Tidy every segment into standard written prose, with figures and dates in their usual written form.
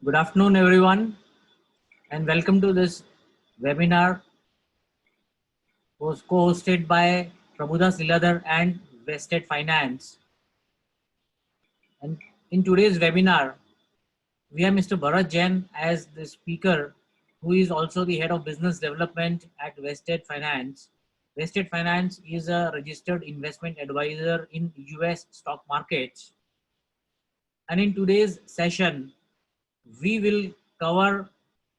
Good afternoon, everyone, and welcome to this webinar was co-hosted by Prabhudas Lilladher and Vested Finance. And in today's webinar, we have Mr. Bharat Jain as the speaker, who is also the head of business development at Vested Finance. Vested Finance is a registered investment advisor in US stock markets. And in today's session, we will cover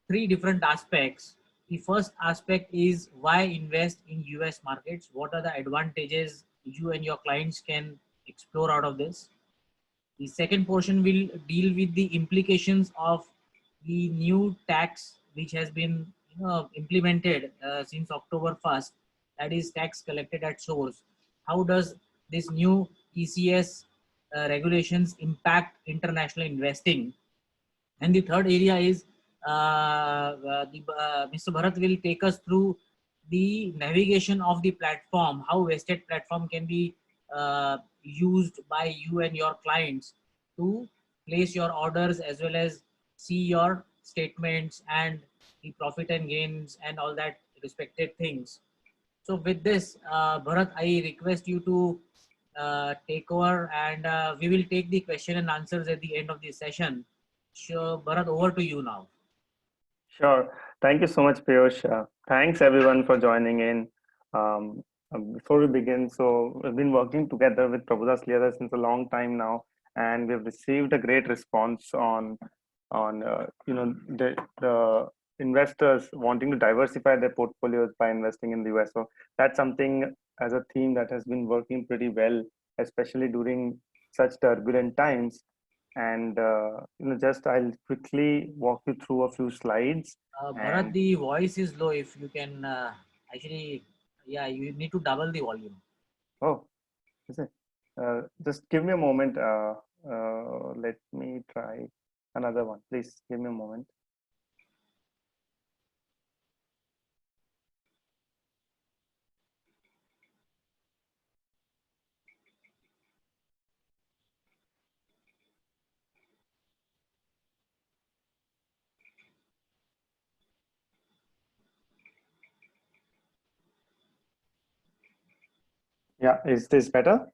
three different aspects. The first aspect is why invest in US markets? What are the advantages you and your clients can explore out of this? The second portion will deal with the implications of the new tax which has been implemented since October 1st, that is tax collected at source. How does this new TCS regulations impact international investing? And the third area is Mr. Bharat will take us through the navigation of the platform, how Vested platform can be used by you and your clients to place your orders as well as see your statements and the profit and gains and all that respected things. So with this, Bharat, I request you to take over, and we will take the question and answers at the end of the session. Sure, Bharat, over to you now. Sure. Thank you so much, Piyush. Thanks everyone for joining in. Before we begin, so we've been working together with Prabhudas Lilladher since a long time now, and we've received a great response on the investors wanting to diversify their portfolios by investing in the US. So that's something as a theme that has been working pretty well, especially during such turbulent times. And just I'll quickly walk you through a few slides. Bharat, the voice is low. If you can actually, yeah, you need to double the volume. Oh, is it? Just give me a moment. Let me try another one. Please give me a moment. Yeah, is this better?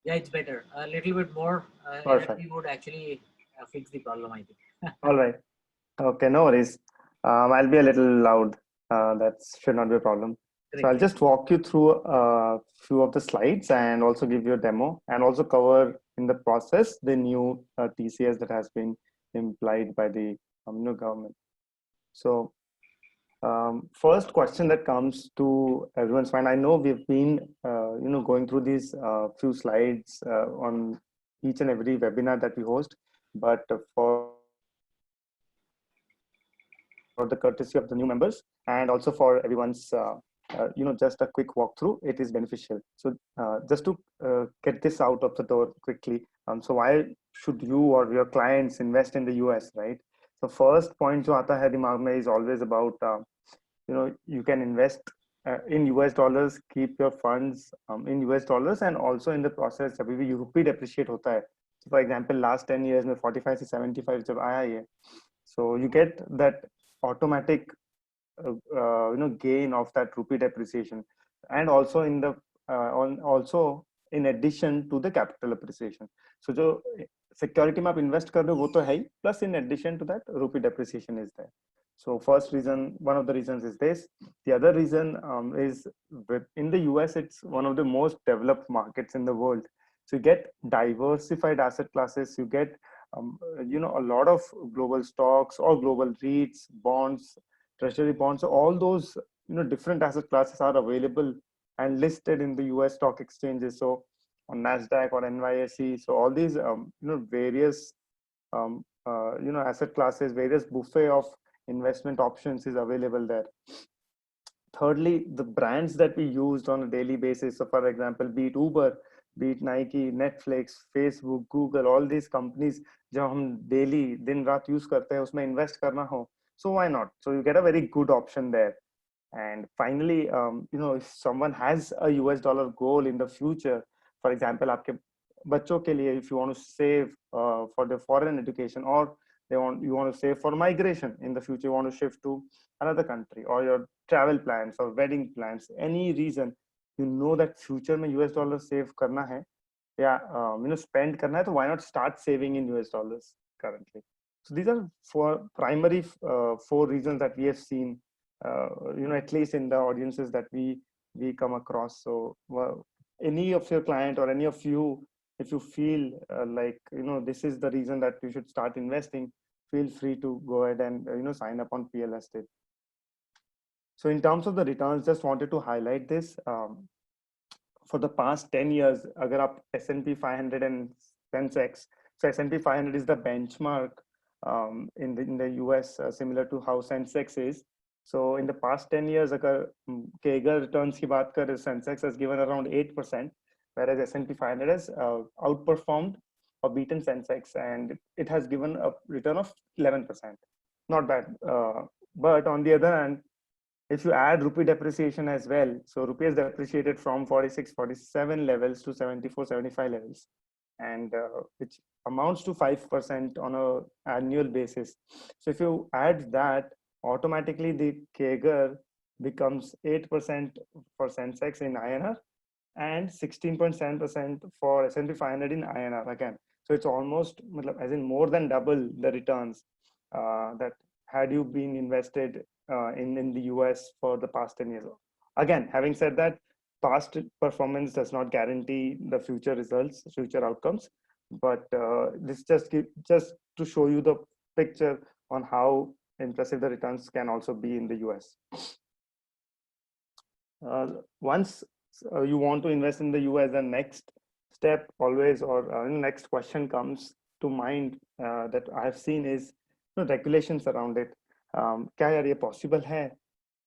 Yeah, it's better. A little bit more Perfect. would actually fix the problem, I think. All right. Okay, no worries. I'll be a little loud. That should not be a problem. So I'll just walk you through a few of the slides and also give you a demo and also cover in the process the new TCS that has been implied by the new government. So first question that comes to everyone's mind. I know we've been going through these few slides on each and every webinar that we host, but for the courtesy of the new members and also for everyone's just a quick walkthrough, it is beneficial. So just to get this out of the door quickly, so why should you or your clients invest in the US, right? So first point jo aata hai dimag mein is always about you can invest in US dollars, keep your funds in US dollars, and also in the process जब भी rupee depreciate होता है. So for example, last 10 years में 45 से 75 जब आया ये, so you get that automatic gain of that rupee depreciation, and also in the also in addition to the capital appreciation. So जो security में आप invest कर रहे हो वो तो है ही, plus in addition to that rupee depreciation is there. So first reason, one of the reasons is this. The other reason is in the US, it's one of the most developed markets in the world. So you get diversified asset classes, you get a lot of global stocks or global REITs, bonds, treasury bonds. So all those different asset classes are available and listed in the US stock exchanges. So on NASDAQ or NYSE. So all these various asset classes, various buffet of investment options is available there. Thirdly, the brands that we used on a daily basis. So for example, be it Uber, be it Nike, Netflix, Facebook, Google, all these companies जो हम daily दिन रात use करते हैं उसमें invest करना हो, so why not? So you get a very good option there. And finally, if someone has a US dollar goal in the future, for example, आपके बच्चों के लिए, if you want to save for the foreign education, or you want to save for migration in the future, you want to shift to another country, or your travel plans or wedding plans, any reason, you know that future में US dollar save करना है या spend करना है, तो why not start saving in US dollars currently? So these are four primary four reasons that we have seen, at least in the audiences that we come across. So any of your client or any of you, if you feel like this is the reason that you should start investing, feel free to go ahead and sign up on PL Estate. So in terms of the returns, just wanted to highlight this. For the past 10 years, agar aap S&P 500 and Sensex, so S&P 500 is the benchmark in the US, similar to how Sensex is. So in the past 10 years, agar CAGR returns ki baat kar, Sensex has given around 8%, whereas S&P 500 has outperformed or beaten Sensex, and it has given a return of 11%. Not bad. But on the other hand, if you add rupee depreciation as well, so rupee has depreciated from 46, 47 levels to 74, 75 levels, and which amounts to 5% on an annual basis. So if you add that, automatically the CAGR becomes 8% for Sensex in INR and 16.7% for S&P 500 in INR again. So it's almost, as in more than double the returns that had you been invested in the US for the past 10 years. Again, having said that, past performance does not guarantee the future results, future outcomes, but this just to show you the picture on how impressive the returns can also be in the US. Once you want to invest in the US, the next step always, or next question comes to mind that I've seen is regulations around it. क्या यार ये possible है?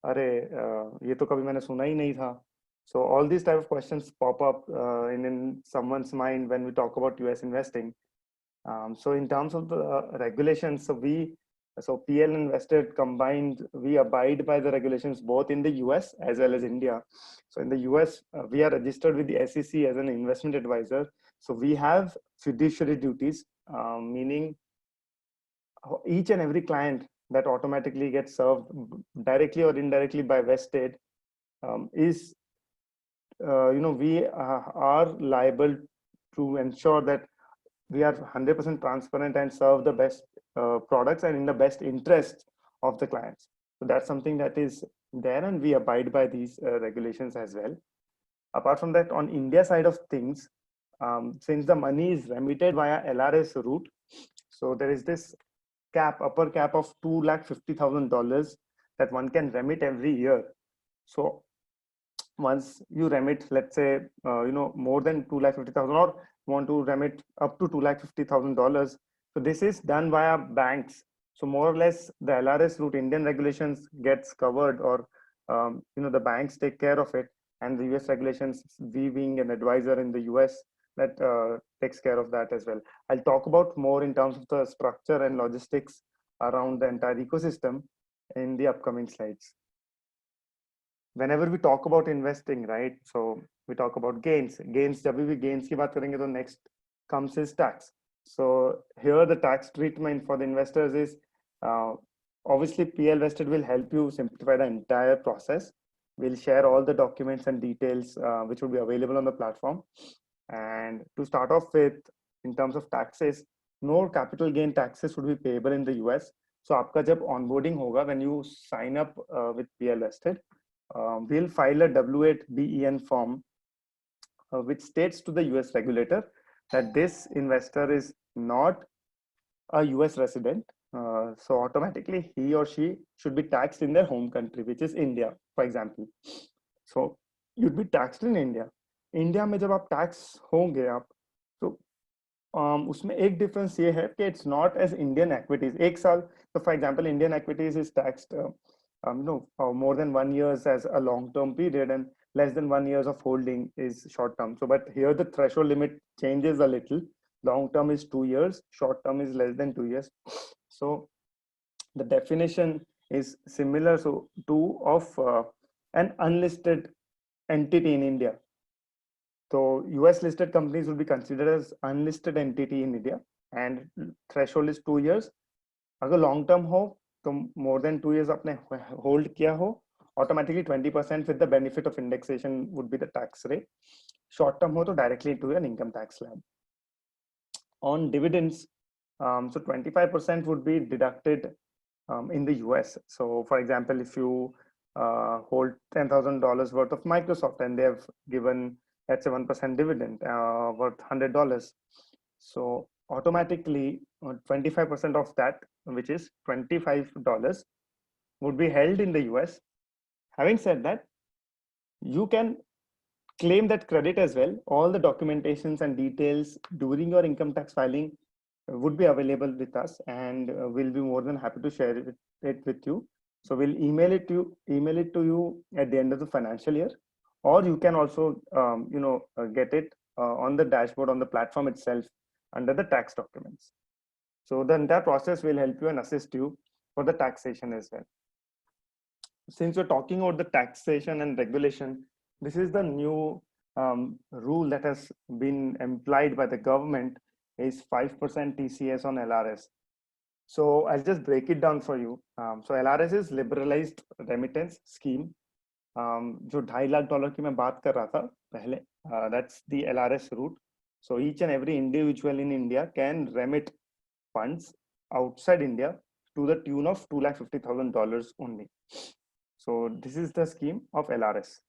अरे ये तो कभी मैंने सुना ही नहीं था. So all these type of questions pop up in someone's mind when we talk about US investing. So in terms of the regulations, so PL Invested combined, we abide by the regulations both in the US as well as India. So in the US, we are registered with the SEC as an investment advisor. So we have fiduciary duties, meaning each and every client that automatically gets served directly or indirectly by Vested is, we are liable to ensure that we are 100% transparent and serve the best products and in the best interests of the clients. So that's something that is there, and we abide by these regulations as well. Apart from that, on India side of things, since the money is remitted via LRS route, so there is this cap, upper cap of $250,000 that one can remit every year. So once you remit, let's say, more than 250,000, or want to remit up to $250,000, so this is done via banks. So more or less, the LRS route Indian regulations gets covered, or the banks take care of it, and the US regulations, we being an advisor in the US, that takes care of that as well. I'll talk about more in terms of the structure and logistics around the entire ecosystem in the upcoming slides. Whenever we talk about investing, right, so we talk about gains. जब भी gains की बात करेंगे, तो next comes is tax. So here the tax treatment for the investors is, obviously PL Vested will help you simplify the entire process. We'll share all the documents and details which will be available on the platform. And to start off with, in terms of taxes, no capital gain taxes would be payable in the US. So आपका जब onboarding होगा, when you sign up with PL Vested, we'll file a W8BEN form which states to the US regulator that this investor is not a US resident. So automatically he or she should be taxed in their home country, which is India, for example. So you'd be taxed in India. India में जब आप tax होंगे आप, तो उसमें एक difference ये है कि it's not as Indian equities. एक साल, तो for example Indian equities is taxed more than 1 year as a long term period, and less than 1 year of holding is short term. So but here the threshold limit changes a little. Long term is 2 years, short term is less than 2 years. So the definition is similar to of an unlisted entity in India. So US listed companies will be considered as unlisted entity in India, and threshold is 2 years. अगर long term हो तो more than 2 years आपने hold किया हो, automatically 20% with the benefit of indexation would be the tax rate. Short term हो तो directly into an income tax slab. On dividends, so 25% would be deducted in the US. So for example, if you hold $10,000 worth of Microsoft and they have given, let's say, 1% dividend worth $100, so automatically 25% of that, which is $25, would be held in the US. Having said that, you can claim that credit as well. All the documentations and details during your income tax filing would be available with us, and we'll be more than happy to share it with you. So we'll email it to you at the end of the financial year, or you can also get it on the dashboard on the platform itself under the tax documents. So the entire process will help you and assist you for the taxation as well. Since we're talking about the taxation and regulation, this is the new rule that has been implied by the government, is 5% TCS on LRS. So I'll just break it down for you. So LRS is liberalized remittance scheme. जो $2.5 lakh की मैं बात कर रहा था पहले, that's the LRS route. So each and every individual in India can remit funds outside India to the tune of $250,000 only. So this is the scheme of LRS.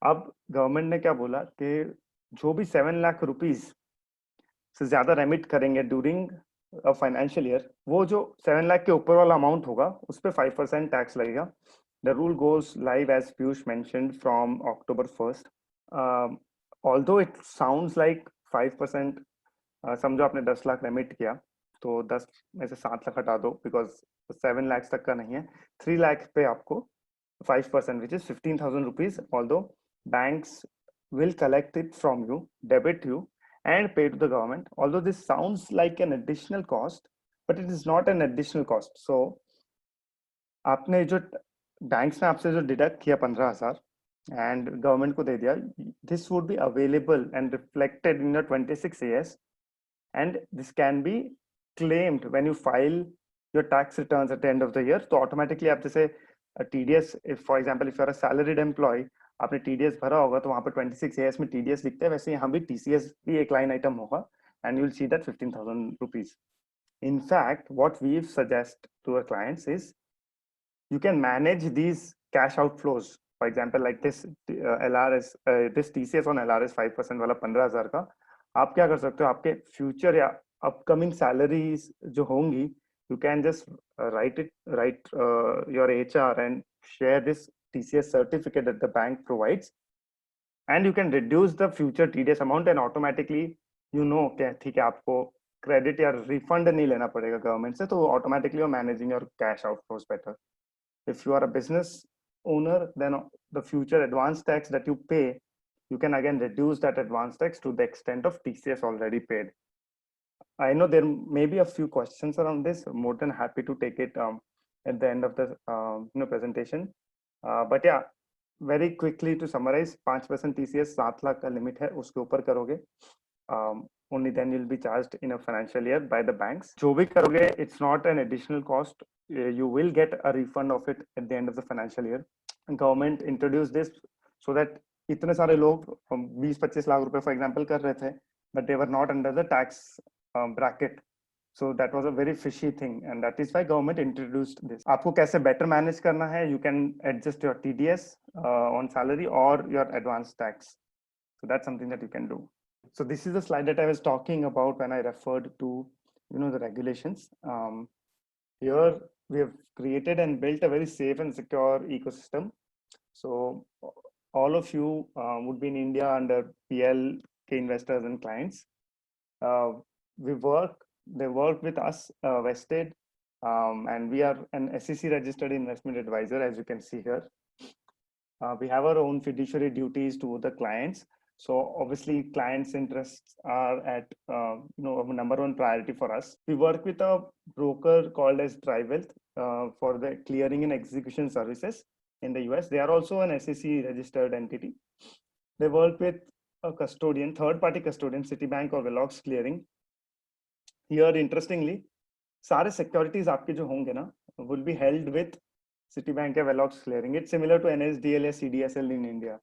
अब government ने क्या बोला कि जो भी 7 लाख रुपीस से ज्यादा रेमिट करेंगे ड्यूरिंग अ फाइनेंशियल ईयर, वो जो 7 लाख के ऊपर वाला अमाउंट होगा उस पर 5% टैक्स लगेगा. The rule goes live as Piyush mentioned from October 1st. Although it sounds like 5%. समझो आपने 10 लाख रेमिट किया तो 10 में से 7 लाख हटा दो, बिकॉज 7 लाख तक का नहीं है. 3 लाख पे आपको 5%, which is 15,000 rupees, although banks will collect it from you, debit you, and pay to the government. Although this sounds like an additional cost, but it is not an additional cost. So आपने जो banks ने आपसे जो deduct किया 15,000 and government को दे दिया, this would be available and reflected in your 26 AS, and this can be claimed when you file your tax returns at the end of the year. तो automatically आप जैसे TDS, if for example if you are a salaried employee, आपने TDS भरा होगा तो वहां पर 26 AS में TDS लिखते हैं, वैसे यहाँ भी TCS भी एक लाइन आइटम होगा, and you will see that 15,000 rupees. In fact, what we suggest to our clients is you can manage these cash outflows. For example, like this LRS, this TCS on LRS 5% वाला 15,000 का, आप क्या कर सकते हो, आपके future या upcoming salaries जो होंगी, you can just write your HR and share this TCS certificate that the bank provides, and you can reduce the future TDS amount, and automatically कि ठीक है आपको क्रेडिट या रिफंड नहीं लेना पड़ेगा गवर्नमेंट से, तो automatically you're managing your cash outflows better. If you are a business owner, then the future advance tax that you pay, you can again reduce that advance tax to the extent of TCS already paid. I know there may be a few questions around this. I'm more than happy to take it at the end of the presentation. But yeah, very quickly to summarize, 5% TCS 7 lakh का limit है, उसके ऊपर करोगे, only then you'll be charged in a financial year by the banks. जो भी करोगे, it's not an additional cost. You will get a refund of it at the end of the financial year. Government introduced this so that इतने सारे लोग 20-25 लाख रुपए for example कर रहे थे, but they were not under the tax bracket. So that was a very fishy thing, and that is why government introduced this. आपको कैसे better manage करना है, you can adjust your TDS on salary or your advance tax. So that's something that you can do. So this is the slide that I was talking about when I referred to the regulations. Here we have created and built a very safe and secure ecosystem. So all of you would be in India under PL investors and clients. They work with us vested, and we are an SEC registered investment advisor, as you can see here. We have our own fiduciary duties to the clients. So obviously clients' interests are at number one priority for us. We work with a broker called as TriWealth for the clearing and execution services in the US. They are also an SEC registered entity. They work with a custodian, third-party custodian, Citibank or Velox Clearing. Here, interestingly, सारे securities आपके जो होंगे ना will be held with Citibank या Velox clearing. It's similar to NSDL या CDSL in India.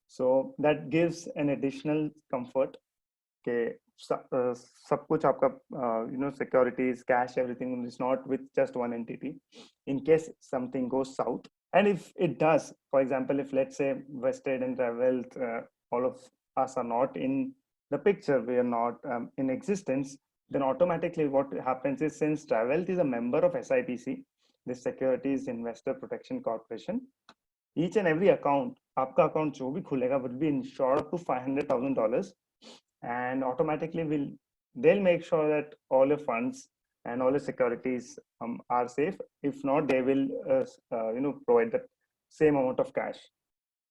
So that gives an additional comfort कि सब कुछ आपका securities, cash, everything is not with just one entity. In case something goes south, and if it does, for example, if let's say Vested and Travel, all of us are not in the picture, we are not in existence, then automatically what happens is, since Travel is a member of SIPC, the Securities Investor Protection Corporation, each and every account, आपका account जो भी खुलेगा will be insured up to $500,000, and automatically they'll make sure that all your funds and all your securities are safe. If not, they will provide the same amount of cash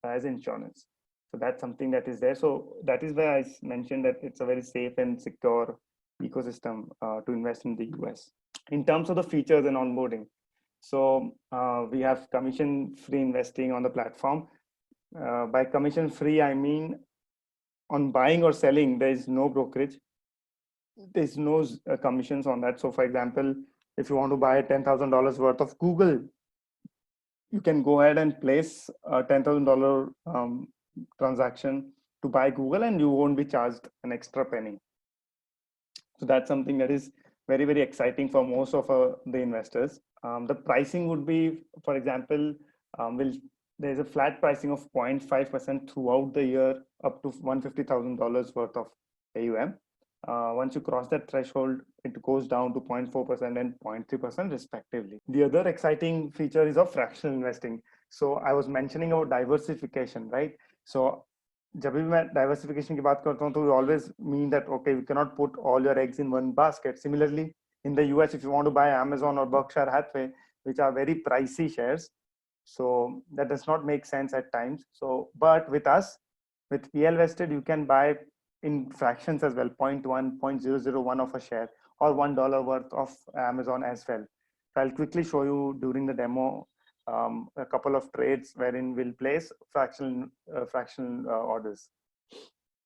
as insurance. So that's something that is there. So that is why I mentioned that it's a very safe and secure ecosystem to invest in the US. In terms of the features and onboarding, so we have commission-free investing on the platform. By commission-free, I mean on buying or selling, there is no brokerage. There's no commissions on that. So for example, if you want to buy $10,000 worth of Google, you can go ahead and place a $10,000 transaction to buy Google, and you won't be charged an extra penny. So that's something that is very, very exciting for most of the investors. The pricing would be, for example, there's a flat pricing of 0.5% throughout the year up to $150,000 worth of AUM. Once you cross that threshold, it goes down to 0.4% and 0.3% respectively. The other exciting feature is of fractional investing. So I was mentioning about diversification, right? So जब भी मैं diversification की बात करता हूँ, तो we always mean that okay, you cannot put all your eggs in one basket. Similarly, in the US, if you want to buy Amazon or Berkshire Hathaway, which are very pricey shares, so that does not make sense at times. So, but with us, with PL Vested, you can buy in fractions as well, 0.1, 0.001 of a share, or $1 worth of Amazon as well. So I'll quickly show you during the demo a couple of trades wherein we'll place fractional orders.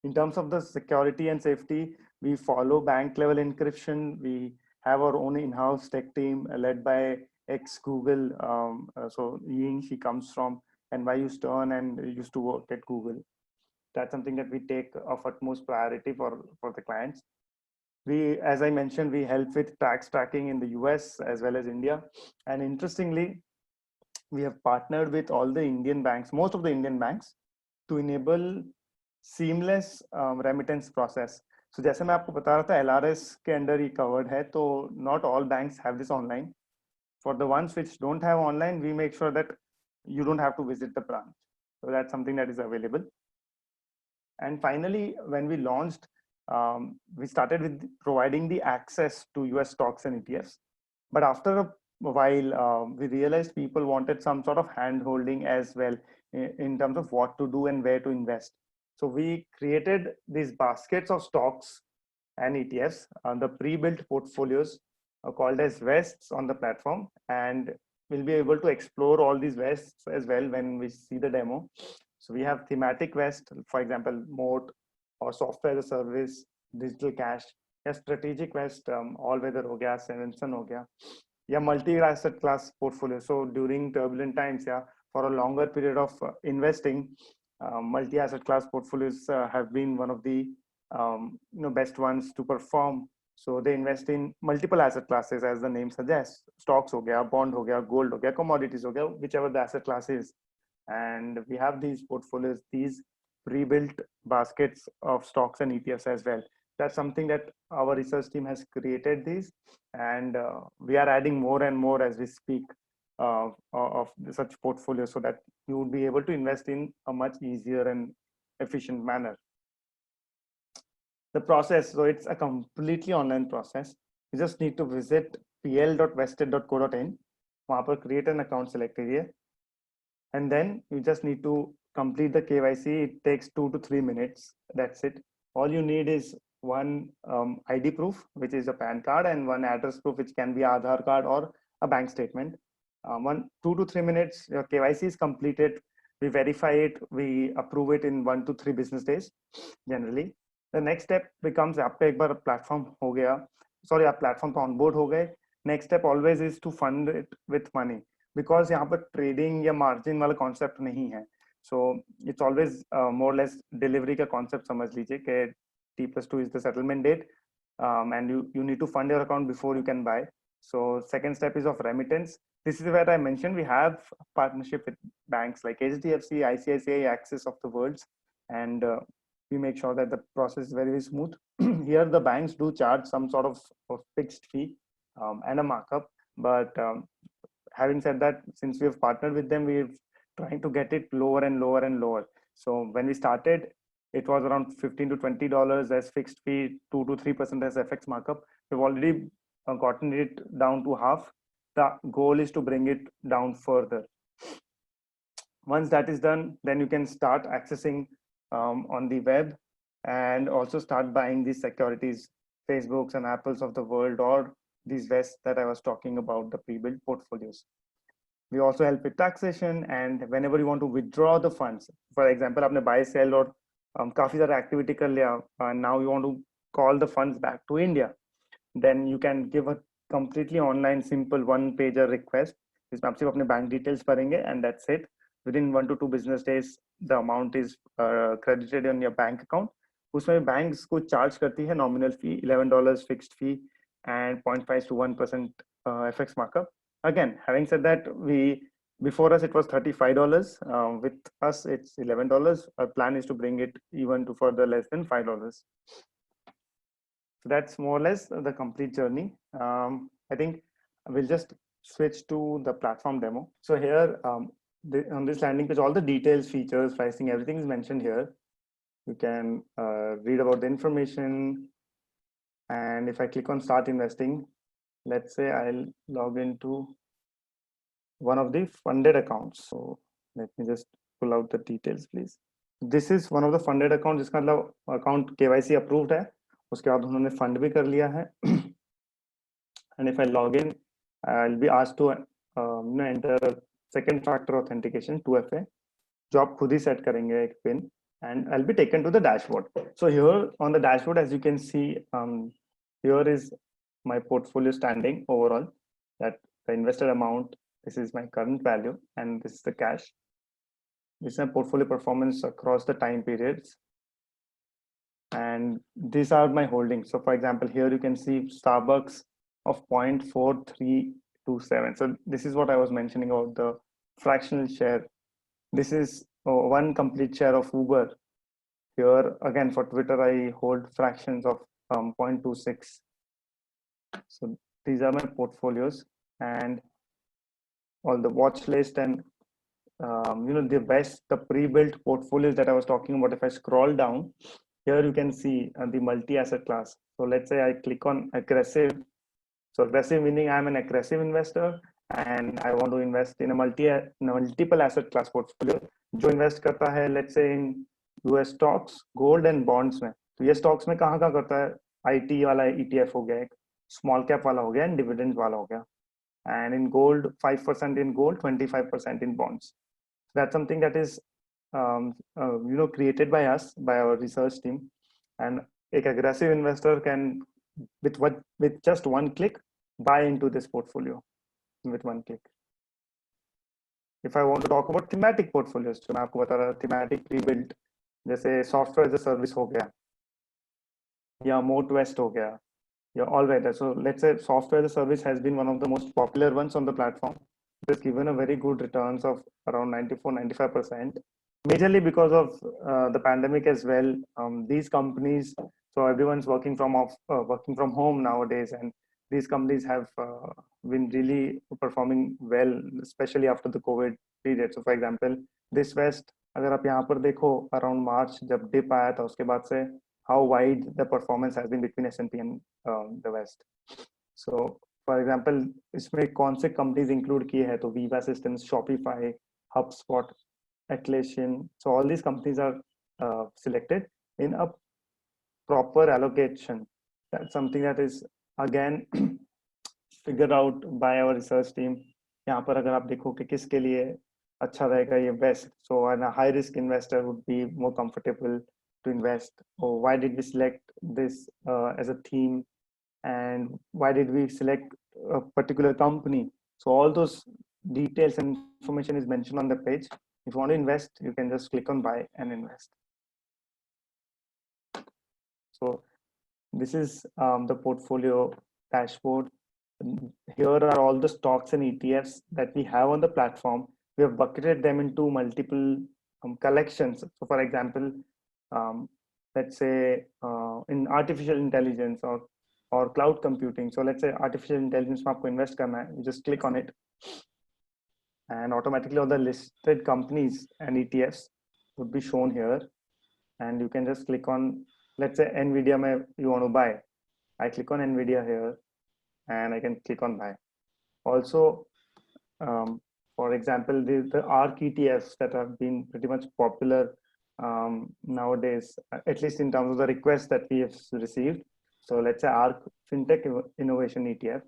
In terms of the security and safety, we follow bank level encryption. We have our own in-house tech team led by ex-Google. So Ying, she comes from NYU Stern and used to work at Google. That's something that we take of utmost priority for the clients. We, as I mentioned, we help with tax tracking in the US as well as India. And interestingly, we have partnered with all the Indian banks, most of the Indian banks, to enable seamless remittance process. So जैसे मैं आपको बता रहा था, LRS के अंदर ही covered है, तो not all banks have this online. For the ones which don't have online, we make sure that you don't have to visit the branch. So that's something that is available. And finally, when we launched, we started with providing the access to US stocks and ETFs. But after a while, we realized people wanted some sort of hand holding as well in terms of what to do and where to invest. So we created these baskets of stocks and ETFs, the pre-built portfolios called as vests on the platform. And we'll be able to explore all these vests as well when we see the demo. So we have thematic vest, for example, moat or software as a service, digital cash, या strategic vest, all weather हो गया, Sevenson हो गया, या multi asset class portfolio. So during turbulent times, yeah, for a longer period of investing, multi asset class portfolios have been one of the best ones to perform. So they invest in multiple asset classes, as the name suggests. Stocks हो गया, bond हो गया, gold हो गया, commodities हो गया, whichever the asset class is. And we have these portfolios, these pre-built baskets of stocks and ETFs as well. That's something that our research team has created these, and we are adding more and more as we speak of such portfolios, so that you would be able to invest in a much easier and efficient manner. The process, so it's a completely online process. You just need to visit pl.vested.co.in, create an account, select area, and then you just need to complete the KYC. It takes 2 to 3 minutes. That's it. All you need is one ID proof, which is a PAN card, and one address proof, which can be Aadhaar card or a bank statement. 2 to 3 minutes, your KYC is completed. We verify it, we approve it in 1 to 3 business days, generally. The next step becomes, आपका एक बार platform हो गया, sorry, आप platform पे onboard हो गए, next step always is to fund it with money, because यहाँ पर trading या margin वाला concept नहीं है. So it's always more or less delivery का concept समझ लीजिए कि T+2 is the settlement date, and you need to fund your account before you can buy. So second step is of remittance. This is where I mentioned we have partnership with banks like HDFC, ICICI, Axis of the world, and we make sure that the process is very, very smooth. Here the banks do charge some sort of fixed fee and a markup, but having said that, since we have partnered with them, we've trying to get it lower and lower and lower. So when we started, it was around $15 to $20 as fixed fee, 2 to 3% as FX markup. We've already gotten it down to half. The goal is to bring it down further. Once that is done, then you can start accessing on the web and also start buying these securities, Facebooks and Apples of the world, or these vests that I was talking about, the pre-built portfolios. We also help with taxation, and whenever you want to withdraw the funds, for example, आपने buy sell और काफी सारा activity कर लिया, and now you want to call the funds back to India, then you can give a completely online simple one-pager request. जिसमें आप सिर्फ अपने bank details भरेंगे and that's it. Within 1 to 2 business days, the amount is credited on your bank account. उसमें banks को charge करती है nominal fee, $11 fixed fee, and 0.5 to 1% FX markup. Again, having said that, before us it was $35. With us it's $11. Our plan is to bring it even to further less than $5. So that's more or less the complete journey. I think we'll just switch to the platform demo. So here on this landing page, all the details, features, pricing, everything is mentioned here. You can read about the information. And if I click on start investing, let's say I'll log into one of the funded accounts. So let me just pull out the details, please. This is one of the funded accounts, जिसका मतलब account KYC approved है. उसके बाद उन्होंने fund भी कर लिया है. And if I log in, I'll be asked to enter second factor authentication 2FA. जो आप खुद ही set करेंगे एक pin, and I'll be taken to the dashboard. So here on the dashboard, as you can see, here is my portfolio standing overall, that the invested amount, this is my current value, and this is the cash. This is my portfolio performance across the time periods. And these are my holdings. So for example, here you can see Starbucks of 0.4327. So this is what I was mentioning about the fractional share. This is one complete share of Uber. Here again, for Twitter, I hold fractions of 0.26. So these are my portfolios, and all the watch list and the pre-built portfolios that I was talking about. If I scroll down, here you can see the multi-asset class. So let's say I click on aggressive. So aggressive meaning I'm an aggressive investor and I want to invest in a multiple asset class portfolio. जो invest करता है, let's say in US stocks, gold and bonds में. तो ये stocks में कहाँ करता है? IT वाला ETF हो गया, एक small cap वाला हो गया, and dividends वाला हो गया. And in gold, 5% in gold, 25% in bonds. That's something that is created by us, by our research team. And an aggressive investor can, with just one click, buy into this portfolio with one click. If I want to talk about thematic portfolios, तो मैं आपको बता रहा thematic pre-built, जैसे software as a service हो गया, या moat west हो गया, या all weather. So let's say software as a service has been one of the most popular ones on the platform. It has given a very good returns of around 94-95%, majorly because of the pandemic as well. These companies, so everyone's working from home nowadays, and these companies have been really performing well, especially after the COVID period. So for example, this West, अगर आप यहाँ पर देखो, around March जब dip आया था, उसके बाद से how wide the performance has been between S&P and the West. So for example, इसमें कौन से companies include किए हैं? तो Viva Systems, Shopify, HubSpot, Atlassian. So all these companies are selected in a proper allocation. That's something that is again figured out by our research team. यहाँ पर अगर आप देखो कि किसके लिए अच्छा रहेगा ये best. So a high risk investor would be more comfortable to invest. Or why did we select this as a theme? And why did we select a particular company. So all those details and information is mentioned on the page. If you want to invest, you can just click on buy and invest. So this is the portfolio dashboard. Here are all the stocks and ETFs that we have on the platform. We have bucketed them into multiple collections. So for example, let's say in artificial intelligence or cloud computing. So let's say artificial intelligence में आपको invest करना है, you just click on it, and automatically all the listed companies and ETFs would be shown here, and you can just click on, let's say Nvidia में you want to buy. I click on Nvidia here, and I can click on buy. Also, for example, the ARK ETFs that have been pretty much popular nowadays, at least in terms of the requests that we have received. So let's say ARK FinTech Innovation ETF.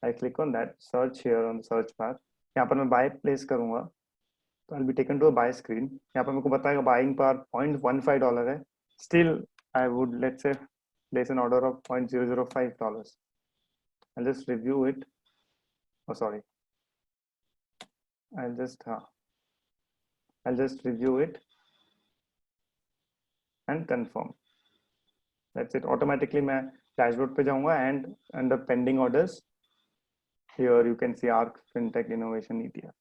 I click on that, search here on the search bar. यहाँ पर मैं buy place करूँगा, तो I'll be taken to a buy screen. यहाँ पर मेरे को बताएगा buying पर $0.15 है. Still, I would, let's say, place an order of $0.005. I'll just review it. Oh, sorry. I'll just review it and confirm. That's it. Automatically मैं dashboard पे जाऊँगा, and under pending orders, here you can see ARK FinTech Innovation ETF.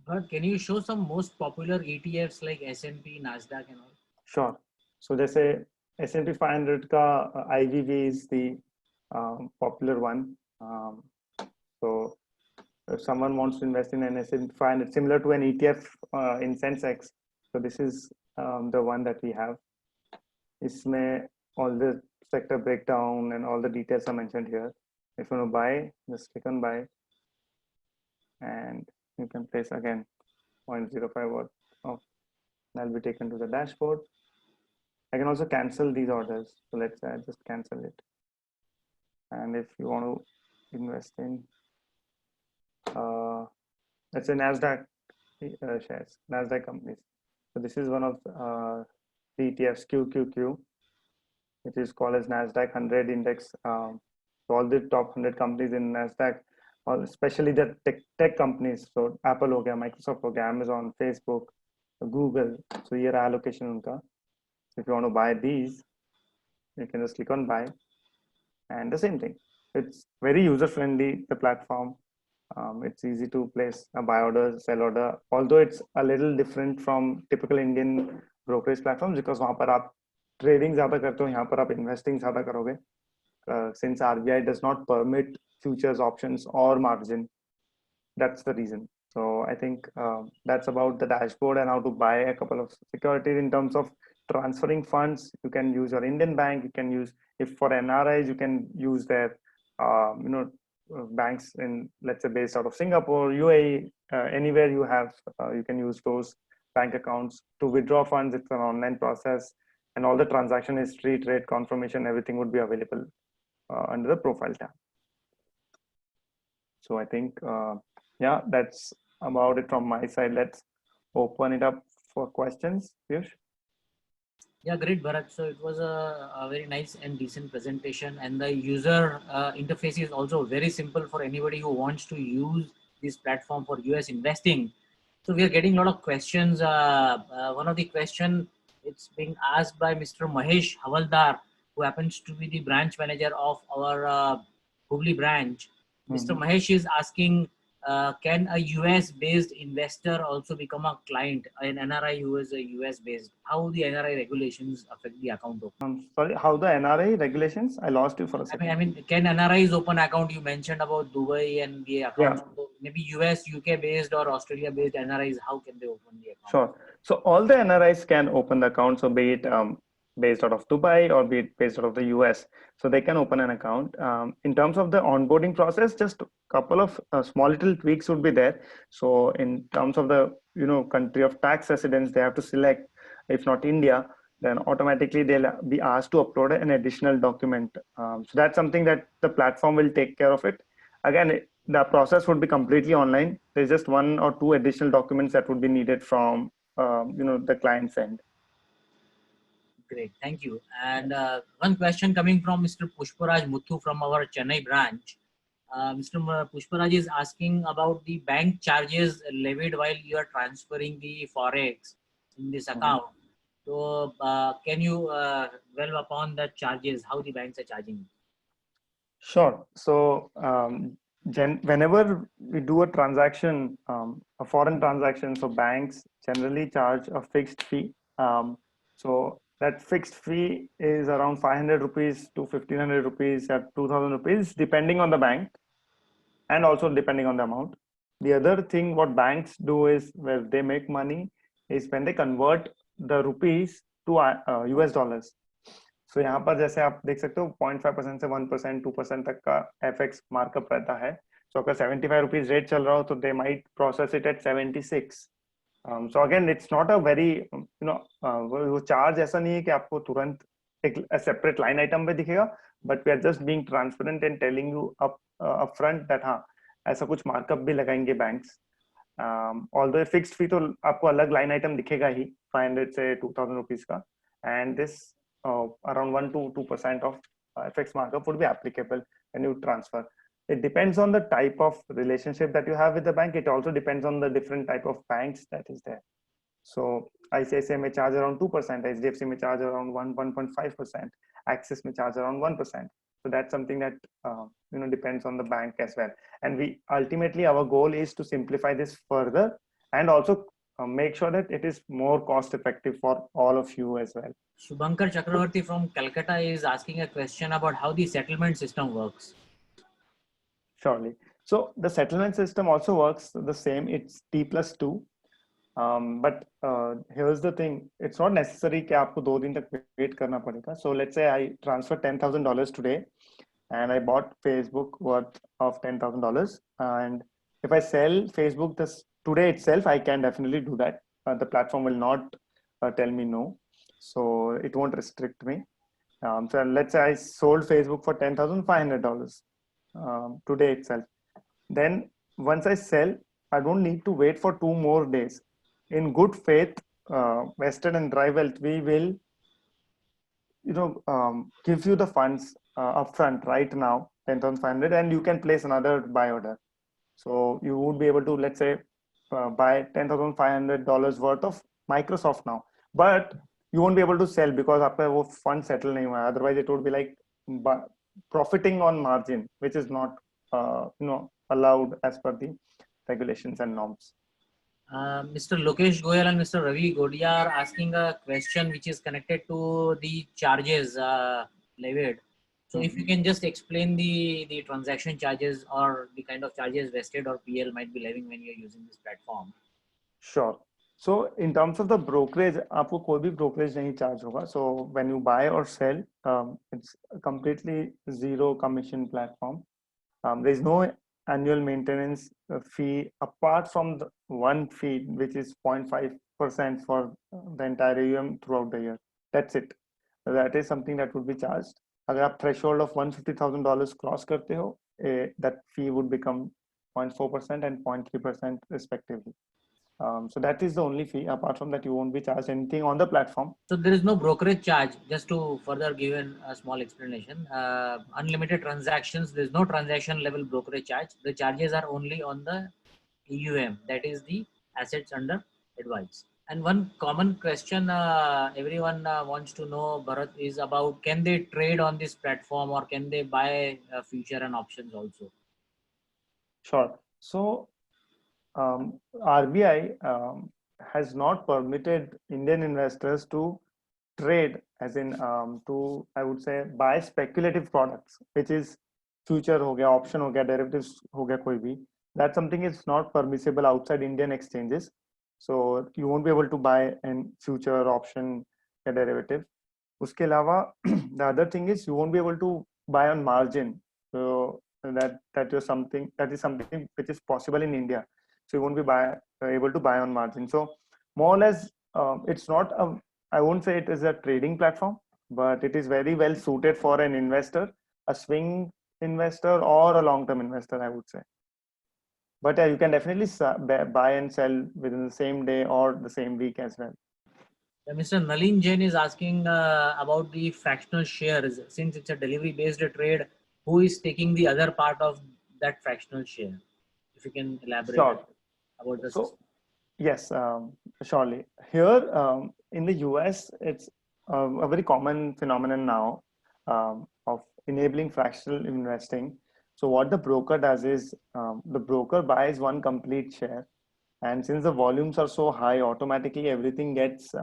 But can you show some most popular ETFs like S&P, Nasdaq and all? Sure. So जैसे S&P 500 का IVV is the popular one. So if someone wants to invest in an S&P 500, similar to an ETF in Sensex, so this is the one that we have. इसमें all the sector breakdown and all the details are mentioned here. If you want to buy, just click on buy, and you can place again 0.05 worth of. I'll be taken to the dashboard. I can also cancel these orders. So let's say I just cancel it. And if you want to invest in, let's say Nasdaq shares, Nasdaq companies. So this is one of the ETFs, QQQ, which is called as Nasdaq 100 index. So all the top 100 companies in Nasdaq, especially the tech companies. So Apple हो गया, Microsoft हो गया, Amazon, Facebook, Google. So here allocation उनका. If you want to buy these, you can just click on buy, and the same thing. It's very user friendly, the platform. It's easy to place a buy order, sell order, although it's a little different from typical Indian brokerage platforms, because वहाँ पर आप trading ज़्यादा करते हो, यहाँ पर आप investing ज़्यादा करोगे. Since RBI does not permit futures, options or margin, that's the reason. So I think that's about the dashboard and how to buy a couple of securities. In terms of transferring funds, you can use your Indian bank. You can use, if for NRIs, you can use their banks in, let's say, based out of Singapore, UAE, anywhere you have, you can use those bank accounts to withdraw funds. It's an online process, and all the transaction history, trade confirmation, everything would be available under the profile tab. So I think, yeah, that's about it from my side. Let's open it up for questions. Piyush? Yeah, great, Bharat. So it was a very nice and decent presentation, and the user interface is also very simple for anybody who wants to use this platform for US investing. So we are getting a lot of questions. One of the question, it's being asked by Mr. Mahesh Havaldar, who happens to be the branch manager of our Hubli branch. Mr. Mahesh is asking, can a US-based investor also become a client, an NRI who is a US-based? How the NRI regulations affect the account opening? Sorry, how the NRI regulations? I lost you for a second. I mean, can NRIs open account? You mentioned about Dubai and the accounts. Yeah. So maybe US, UK-based or Australia-based NRIs, how can they open the account? Sure. So all the NRIs can open the account. So be it based out of Dubai or be it based out of the US. So they can open an account. In terms of the onboarding process, just a couple of small little tweaks would be there. So in terms of the country of tax residence, they have to select. If not India, then automatically they'll be asked to upload an additional document. So that's something that the platform will take care of it. Again, the process would be completely online. There's just one or two additional documents that would be needed from the client's end. Great, thank you. And one question coming from Mr. Pushparaj Muthu from our Chennai branch. Mr. Pushparaj is asking about the bank charges levied while you are transferring the forex in this account. So, can you delve upon the charges, how the banks are charging? Sure. So whenever we do a transaction, a foreign transaction, so banks generally charge a fixed fee. So that fixed fee is around 500 rupees to 1500 rupees at 2000 rupees, depending on the bank and also depending on the amount. The other thing what banks do is where they make money is when they convert the rupees to US dollars. सो यहाँ पर जैसे आप देख सकते हो 0.5% से 1% 2% तक का एफएक्स मार्कअप रहता है. सो अगर 75 रुपीज रेट चल रहा हो तो they might process it at 76. So again it's not a very वो चार्ज ऐसा नहीं है कि आपको तुरंत एक सेपरेट लाइन आइटम पे दिखेगा, but we are just being transparent and telling you up front that हाँ ऐसा कुछ मार्कअप भी लगाएंगे बैंक्स. ऑल्दो फिक्स्ड फी तो आपको अलग लाइन आइटम दिखेगा ही 500 से 2000 रुपीज का, and this around 1 to 2% of FX markup would be applicable when you transfer. It depends on the type of relationship that you have with the bank. It also depends on the different type of banks that is there. So ICICI may charge around 2%, HDFC may charge around 1.5%, Axis may charge around 1%. So that's something that depends on the bank as well. And we ultimately our goal is to simplify this further and also make sure that it is more cost effective for all of you as well. Shubhankar Chakravarti from Calcutta is asking a question about how the settlement system works. Surely. So the settlement system also works the same. It's T+2. But here's the thing. It's not necessary कि आपको 2 दिन तक wait करना पड़ेगा. So let's say I transfer $10,000 today, and I bought Facebook worth of $10,000. And if I sell Facebook this today itself, I can definitely do that. The platform will not tell me no. So it won't restrict me. So let's say I sold Facebook for $10,500 today itself. Then once I sell, I don't need to wait for 2 more days. In good faith, Vested and Dry Wealth, we will give you the funds upfront right now, 10,500, and you can place another buy order. So you would be able to, let's say, buy $10,500 worth of Microsoft now, but you won't be able to sell because आपका वो fund settle नहीं हुआ. Otherwise, it would be like profiting on margin, which is not allowed as per the regulations and norms. Mr. Lokesh Goyal and Mr. Ravi Godia are asking a question which is connected to the charges levied. So if you can just explain the transaction charges or the kind of charges Vested or PL might be levying when you're using this platform. Sure. So in terms of the brokerage, आपको कोई भी brokerage नहीं charge होगा. So when you buy or sell, it's a completely zero commission platform. There is no annual maintenance fee apart from the one fee, which is 0.5% for the entire AUM throughout the year. That's it. That is something that would be charged. अगर आप threshold of $150,000 cross करते हो, that fee would become 0.4% and 0.3% respectively. So that is the only fee. Apart from that, you won't be charged anything on the platform. So there is no brokerage charge. Just to further give a small explanation, unlimited transactions, there is no transaction level brokerage charge. The charges are only on the AUM, that is the assets under advice. And one common question everyone wants to know, Bharat, is about can they trade on this platform or can they buy future and options also? Sure. So RBI has not permitted Indian investors to trade, as in to, I would say, buy speculative products, which is future हो गया, option हो गया, derivatives हो गया कोई भी. That something is not permissible outside Indian exchanges. So you won't be able to buy in future option या derivative. उसके अलावा the other thing is you won't be able to buy on margin. So that is something which is possible in India. So you won't be able to buy on margin. So more or less, it's not I won't say it is a trading platform, but it is very well suited for an investor, a swing investor or a long-term investor, I would say. But you can definitely buy and sell within the same day or the same week as well. Mr. Nalin Jain is asking about the fractional shares. Since it's a delivery-based trade, who is taking the other part of that fractional share? If you can elaborate Sure. about the So system. yes, surely. Here in the US, it's a very common phenomenon now of enabling fractional investing. So what the broker does is the broker buys one complete share, and since the volumes are so high, automatically everything gets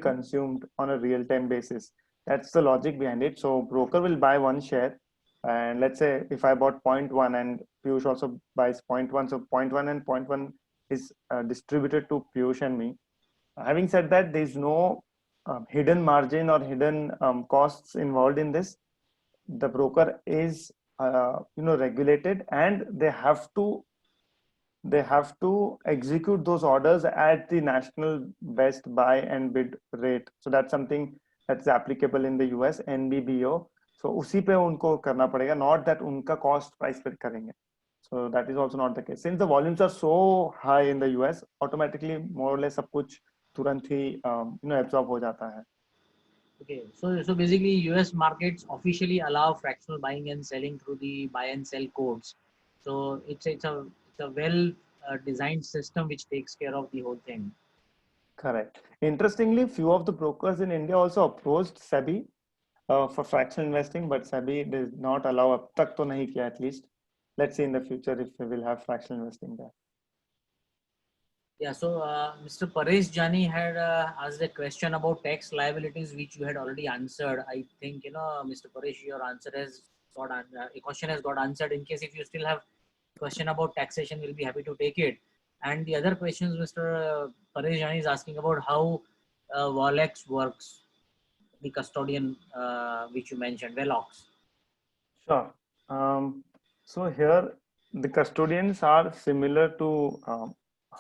consumed on a real-time basis. That's the logic behind it. So broker will buy one share, and let's say if I bought point 0.1 and Piyush also buys point 0.1, so point 0.1 and point 0.1 is distributed to Piyush and me. Having said that, there is no hidden margin or hidden costs involved in this. The broker is regulated, and they have to execute those orders at the national best buy and bid rate. So that's something that's applicable in the US NBBO. So उसी पे उनको करना पड़ेगा, not that उनका cost price पे करेंगे. So that is also not the case. Since the volumes are so high in the US, automatically more or less सब कुछ तुरंत ही absorb हो जाता है. Okay, so basically, US markets officially allow fractional buying and selling through the buy and sell codes. So it's a well designed system which takes care of the whole thing. Correct. Interestingly, few of the brokers in India also approached SEBI for fractional investing, but SEBI does not allow. अब तक तो नहीं किया at least. Let's see in the future if we will have fractional investing there. Yeah, so Mr. Paresh Jani had asked a question about tax liabilities, which you had already answered. I think, Mr. Paresh, your answer has got a question has got answered. In case if you still have a question about taxation, we'll be happy to take it. And the other questions, Mr. Paresh Jani is asking about how Volex works, the custodian which you mentioned, Velox. Sure. So here the custodians are similar to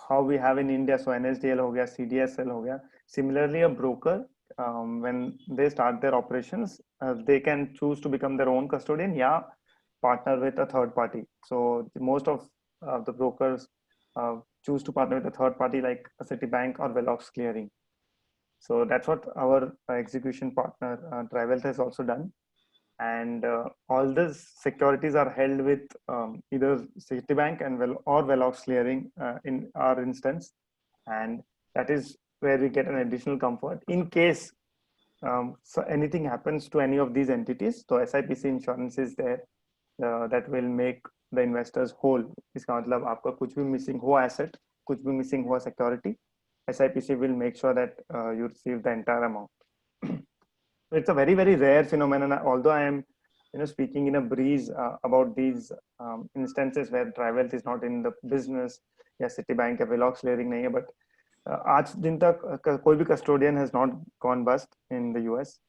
how we have in India. So NSDL हो गया, CDSL हो गया. Similarly, a broker when they start their operations, they can choose to become their own custodian, yeah, partner with a third party. So most of the brokers choose to partner with a third party like a Citibank or Velox Clearing. So that's what our execution partner Triwealth has also done. And all these securities are held with either Citibank and or Velox Clearing in our instance, and that is where we get an additional comfort in case so anything happens to any of these entities. So SIPC insurance is there that will make the investors whole. इसका मतलब आपका कुछ भी missing हुआ asset, कुछ भी missing हुआ security, SIPC will make sure that you receive the entire amount. It's a very, very rare phenomenon, although I am speaking in a breeze about these instances where Triwealth is not in the business, या Citibank या Velox Clearing नहीं है, but आज दिन तक कोई भी custodian has not gone bust in the US.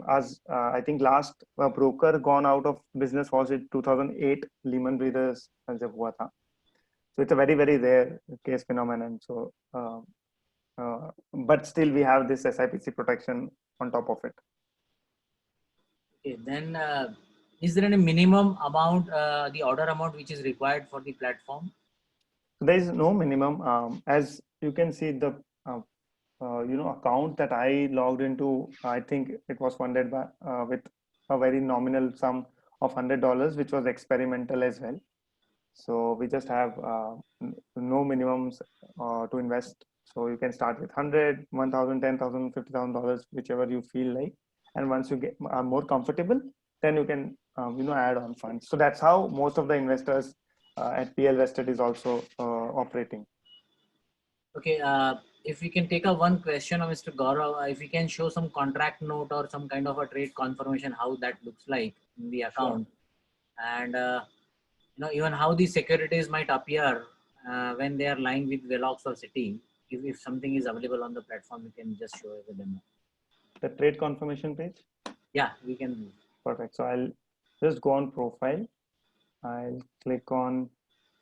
As I think last broker gone out of business was in 2008 Lehman Brothers जब हुआ था. So it's a very, very rare case phenomenon. So but still we have this SIPC protection on top of it. Okay, then is there any minimum amount, the order amount which is required for the platform? There is no minimum. As you can see, the account that I logged into, I think it was funded by with a very nominal sum of $100, which was experimental as well. So we just have no minimums to invest. So you can start with 100, 1,000, 10,000, $50,000, whichever you feel like. And once you are more comfortable, then you can add on funds. So that's how most of the investors at PL Vested is also operating. Okay, if we can take a one question of Mr. Gaurav, if we can show some contract note or some kind of a trade confirmation, how that looks like in the account, sure. And even how the securities might appear when they are lying with Velox or Citi. If something is available on the platform, we can just show it with them. The trade confirmation page? Yeah, we can. Perfect. So I'll just go on profile. I'll click on,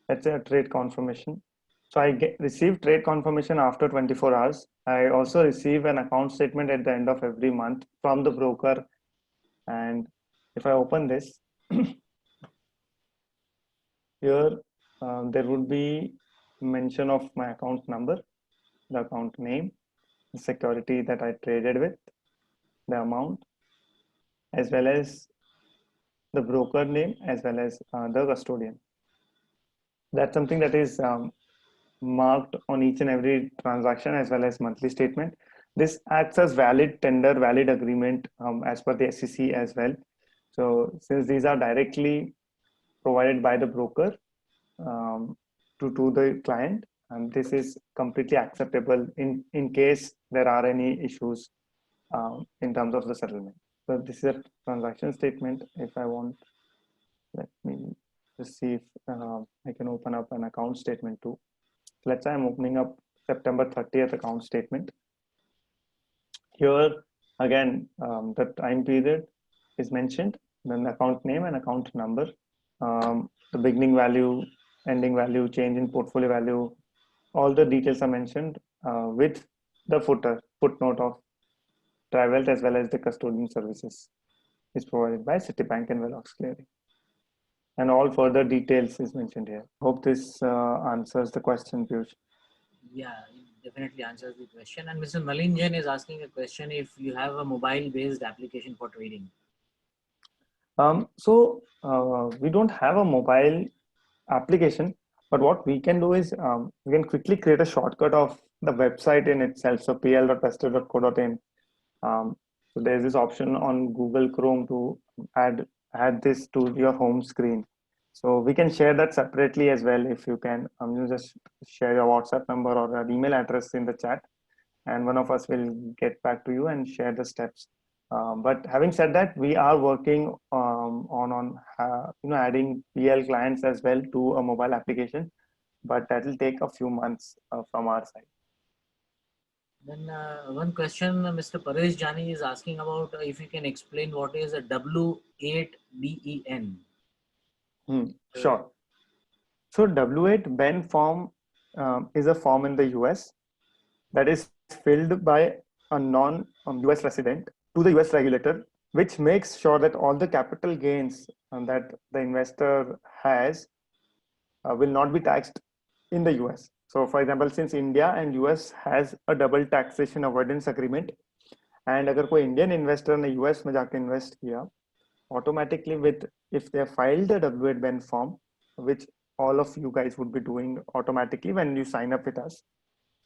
let's say, a trade confirmation. So I receive trade confirmation after 24 hours. I also receive an account statement at the end of every month from the broker. And if I open this, here there would be mention of my account number, the account name, the security that I traded with, the amount, as well as the broker name, as well as the custodian. That's something that is marked on each and every transaction as well as monthly statement. This acts as valid tender, valid agreement as per the SEC as well. So since these are directly provided by the broker to the client, and this is completely acceptable in case there are any issues in terms of the settlement. So this is a transaction statement. If I want, let me just see if I can open up an account statement too. Let's say I'm opening up September 30th account statement. Here again, the time period is mentioned, then the account name and account number, the beginning value, ending value, change in portfolio value, all the details are mentioned with the footnote of TriWealth as well as the custodian services is provided by Citibank and Velox Clearing. And all further details is mentioned here. Hope this answers the question, Piyush. Yeah, it definitely answers the question. And Mr. Malin Jain is asking a question if you have a mobile-based application for trading. We don't have a mobile application, but what we can do is we can quickly create a shortcut of the website in itself. So pl.vested.co.in. So there's this option on Google Chrome to add this to your home screen. So we can share that separately as well. If you can, you just share your WhatsApp number or an email address in the chat, and one of us will get back to you and share the steps. But having said that, we are working on adding PL clients as well to a mobile application, but that will take a few months from our side. Then one question Mr. Paresh Jani is asking about if you can explain what is a W8BEN. Sure. So W8BEN form is a form in the US that is filled by a non-US resident to the US regulator, which makes sure that all the capital gains that the investor has will not be taxed in the US. So for example, since India and US has a double taxation avoidance agreement, and अगर कोई Indian investor ने US में जाके invest किया, automatically if they filed the W8BEN form, which all of you guys would be doing automatically when you sign up with us,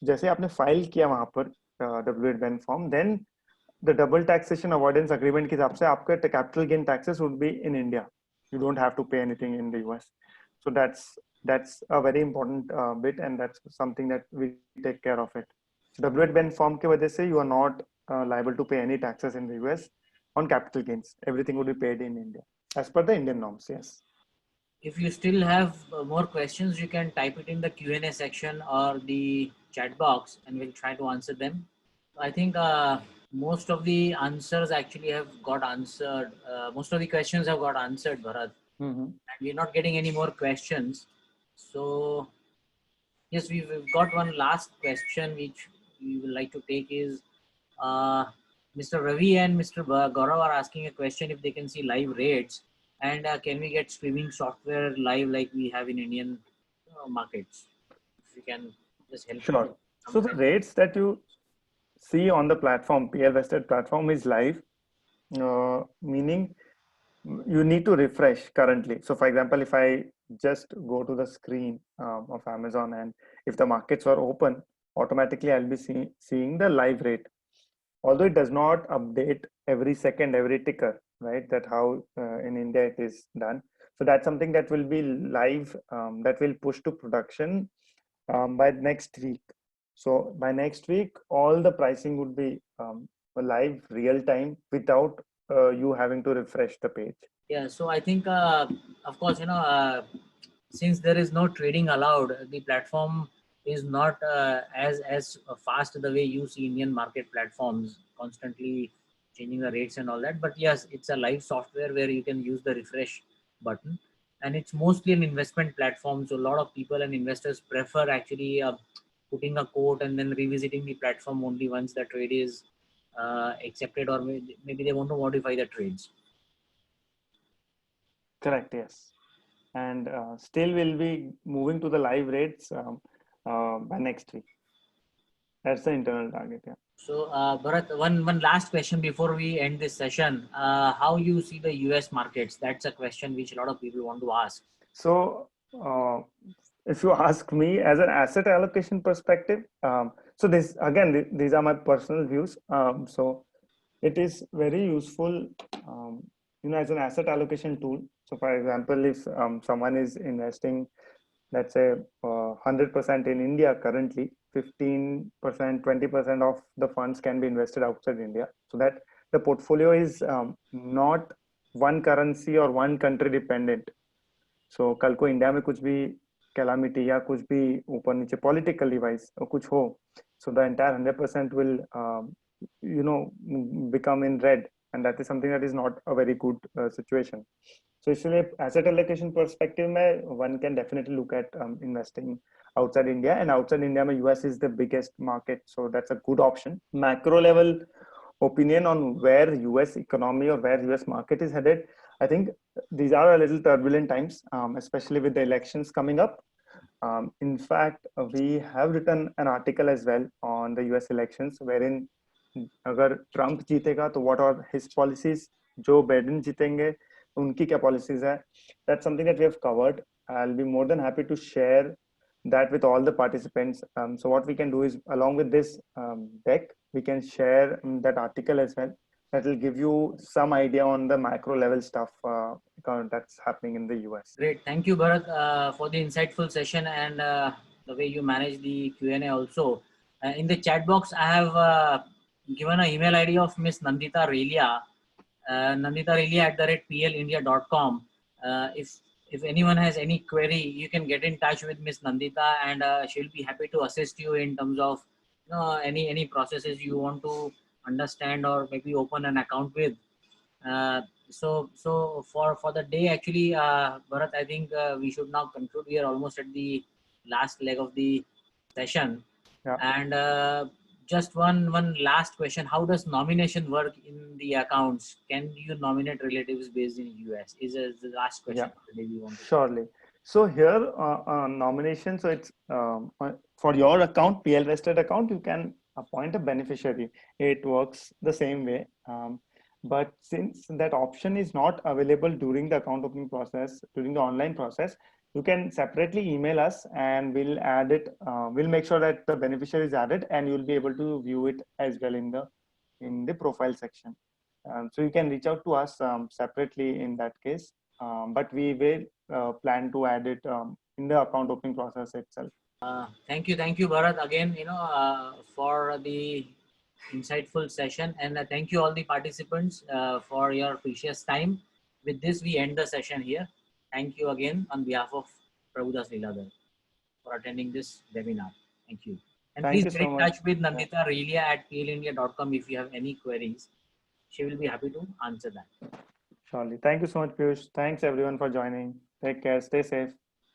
जैसे आपने file किया वहां पर W8BEN form, then the double taxation avoidance agreement के हिसाब से आपका capital gain taxes would be in India. You don't have to pay anything in the US. So that's a very important bit, and that's something that we take care of it. So W8BEN form के वजह से you are not liable to pay any taxes in the US on capital gains. Everything would be paid in India as per the Indian norms. Yes. If you still have more questions, you can type it in the Q&A section or the chat box, and we'll try to answer them. I think most of the answers actually have got answered. Most of the questions have got answered, Bharat. And we're not getting any more questions. So yes, we've got one last question which we would like to take is Mr. Ravi and Mr. Gaurav are asking a question if they can see live rates, and can we get streaming software live like we have in Indian markets? If you can just help. Sure. So the rates that you see on the platform, PL Vested platform, is live, meaning you need to refresh currently. So for example, if I just go to the screen of Amazon, and if the markets are open, automatically I'll be seeing the live rate. Although it does not update every second, every ticker, right? That how in India it is done. So that's something that will be live, that will push to production by next week. So by next week, all the pricing would be live real time without you having to refresh the page. Yeah, so I think, of course, since there is no trading allowed, the platform is not as fast the way you see Indian market platforms constantly changing the rates and all that. But yes, it's a live software where you can use the refresh button, and it's mostly an investment platform. So a lot of people and investors prefer actually putting a quote and then revisiting the platform only once the trade is accepted, or maybe they want to modify the trades. Correct, yes. And still we'll be moving to the live rates by next week. That's the internal target, yeah. So Bharat, one last question before we end this session. How you see the US markets? That's a question which a lot of people want to ask. So if you ask me as an asset allocation perspective, so this again, these are my personal views. So it is very useful, as an asset allocation tool. So for example, if someone is investing, let's say 100% in India currently, 15%, 20% of the funds can be invested outside India, so that the portfolio is not one currency or one country dependent. So कल को India में कुछ भी calamity या कुछ भी ऊपर नीचे पॉलिटिकली वाइज कुछ हो, so the entire 100% will become in red, and that is something that is not a very good situation. So इसलिए asset allocation perspective में one can definitely look at investing outside India, and outside India में US is the biggest market, so that's a good option. Macro level opinion on where US economy or where US market is headed, I think these are a little turbulent times, especially with the elections coming up. In fact, we have written an article as well on the US elections, wherein अगर Trump जीतेगा तो what are his policies, Joe Biden जीतेंगे उनकी क्या policies है. That's something that we have covered. I'll be more than happy to share that with all the participants. So what we can do is, along with this deck, we can share that article as well. That will give you some idea on the macro level stuff that's happening in the US. Great. Thank you, Bharat, for the insightful session and the way you manage the Q&A also. In the chat box, I have given an email ID of Miss Nandita Relia, nanditarelia@plindia.com. If anyone has any query, you can get in touch with Miss Nandita, and she'll be happy to assist you in terms of any processes you want to understand or maybe open an account with. So for the day, actually, Bharat, I think we should now conclude. We are almost at the last leg of the session. Yeah. And just one last question: how does nomination work in the accounts? Can you nominate relatives based in US? Is the last question today we want to. Surely. So here, nomination. So it's for your account, PL vested account, you can appoint a beneficiary. It works the same way. But since that option is not available during the account opening process, during the online process, you can separately email us and we'll add it. We'll make sure that the beneficiary is added, and you'll be able to view it as well in the profile section. So you can reach out to us separately in that case. But we will plan to add it in the account opening process itself. Thank you, Bharat, again, for the insightful session, and thank you all the participants for your precious time. With this, we end the session here. Thank you again on behalf of Prabhudas Lilladher for attending this webinar. Thank you. And Thank please you get so in much. touch with Nandita Relia at plindia.com if you have any queries. She will be happy to answer that. Surely. Thank you so much, Piyush. Thanks everyone for joining. Take care. Stay safe.